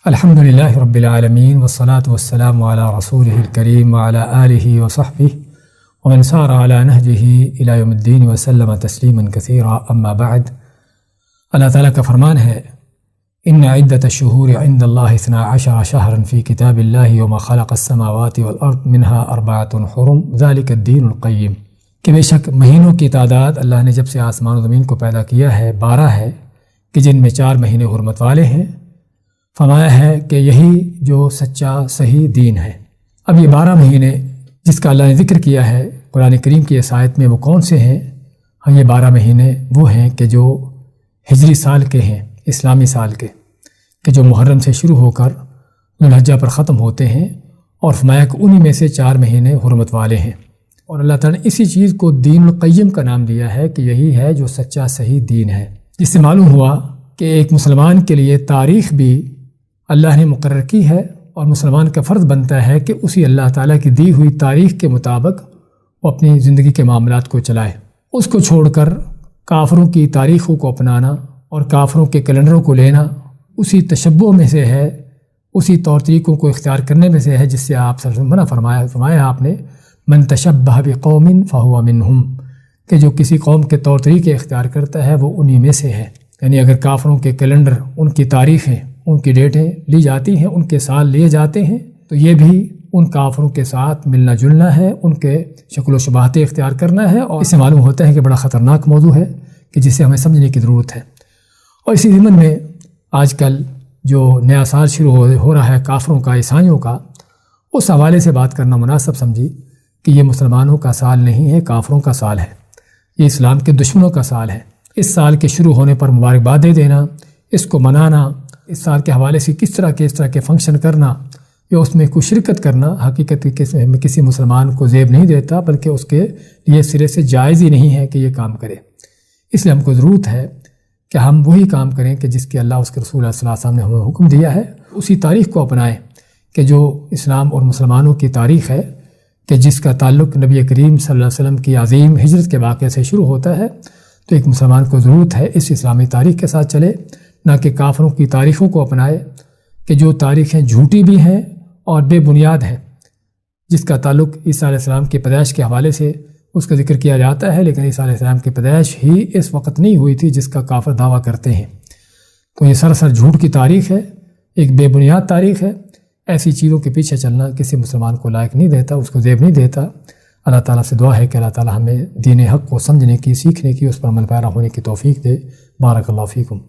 الحمدللہ رب العالمین والصلاة والسلام علی رسولہ الکریم وعلی آلہ وصحبہ ومن سار علی نہجہ الی یوم الدین وسلم تسلیما کثیرا اما بعد۔ اللہ تعالیٰ کا فرمان ہے ان عدۃ الشہور عند اللہ 12 شہرا فی کتاب اللہ یوم خلق السماوات والارض منها 4 حرم ذلک الدین القیم، کہ بے شک مہینوں کی تعداد اللہ نے جب سے آسمان و زمین کو پیدا کیا ہے 12 ہے، کہ جن میں 4 مہینے حرمت والے ہیں۔ فرمایا ہے کہ یہی جو سچا صحیح دین ہے۔ اب یہ 12 مہینے جس کا اللہ نے ذکر کیا ہے قرآن کریم کی اس آیت میں وہ کون سے ہیں؟ ہاں، یہ 12 مہینے وہ ہیں کہ جو ہجری سال کے ہیں، اسلامی سال کے، کہ جو محرم سے شروع ہو کر ذوالحجہ پر ختم ہوتے ہیں، اور فرمایا کہ انہی میں سے 4 مہینے حرمت والے ہیں۔ اور اللہ تعالیٰ نے اسی چیز کو دین القیم کا نام دیا ہے کہ یہی ہے جو سچا صحیح دین ہے، جس سے معلوم ہوا کہ ایک مسلمان کے لیے تاریخ بھی اللہ نے مقرر کی ہے، اور مسلمان کا فرض بنتا ہے کہ اسی اللہ تعالیٰ کی دی ہوئی تاریخ کے مطابق وہ اپنی زندگی کے معاملات کو چلائے۔ اس کو چھوڑ کر کافروں کی تاریخوں کو اپنانا اور کافروں کے کیلنڈروں کو لینا اسی تشبہ میں سے ہے، اسی طور طریقوں کو اختیار کرنے میں سے ہے جس سے آپ منع فرمایا آپ نے من تشبہ بقوم فہو منہم، کہ جو کسی قوم کے طور طریقے اختیار کرتا ہے وہ انہی میں سے ہے۔ یعنی اگر کافروں کے کیلنڈر، ان کی تاریخیں، ان کی ڈیٹیں لی جاتی ہیں، ان کے سال لیے جاتے ہیں، تو یہ بھی ان کافروں کے ساتھ ملنا جلنا ہے، ان کے شکل و شباہتیں اختیار کرنا ہے، اور اس سے معلوم ہوتا ہے کہ بڑا خطرناک موضوع ہے کہ جسے ہمیں سمجھنے کی ضرورت ہے۔ اور اسی ضمن میں آج کل جو نیا سال شروع ہو رہا ہے کافروں کا، عیسائیوں کا، اس حوالے سے بات کرنا مناسب سمجھی کہ یہ مسلمانوں کا سال نہیں ہے، کافروں کا سال ہے، یہ اسلام کے دشمنوں کا سال ہے۔ اس سال کے شروع ہونے پر مبارکبادیں دینا، اس کو منانا، اس سال کے حوالے سے اس طرح کے فنکشن کرنا یا اس میں کوئی شرکت کرنا حقیقت میں کسی مسلمان کو زیب نہیں دیتا، بلکہ اس کے لیے سرے سے جائز ہی نہیں ہے کہ یہ کام کرے۔ اس لیے ہم کو ضرورت ہے کہ ہم وہی کام کریں کہ جس کے اللہ اس کے رسول صلی اللہ علیہ وسلم نے ہمیں حکم دیا ہے، اسی تاریخ کو اپنائیں کہ جو اسلام اور مسلمانوں کی تاریخ ہے، کہ جس کا تعلق نبی کریم صلی اللہ علیہ وسلم کی عظیم ہجرت کے واقعے سے شروع ہوتا ہے۔ تو ایک مسلمان کو ضرورت ہے اس اسلامی تاریخ کے ساتھ چلے، نہ کہ کافروں کی تاریخوں کو اپنائے، کہ جو تاریخیں جھوٹی بھی ہیں اور بے بنیاد ہیں، جس کا تعلق عیسیٰ علیہ السلام کی پیدائش کے حوالے سے اس کا ذکر کیا جاتا ہے، لیکن عیسیٰ علیہ السلام کی پیدائش ہی اس وقت نہیں ہوئی تھی جس کا کافر دعویٰ کرتے ہیں۔ تو یہ سراسر جھوٹ کی تاریخ ہے، ایک بے بنیاد تاریخ ہے۔ ایسی چیزوں کے پیچھے چلنا کسی مسلمان کو لائق نہیں دیتا، اس کو زیب نہیں دیتا۔ اللہ تعالیٰ سے دعا ہے کہ اللہ تعالیٰ ہمیں دین حق کو سمجھنے کی، سیکھنے کی، اس پر عمل پیرا ہونے کی توفیق دے۔ بارک اللہ فیکم۔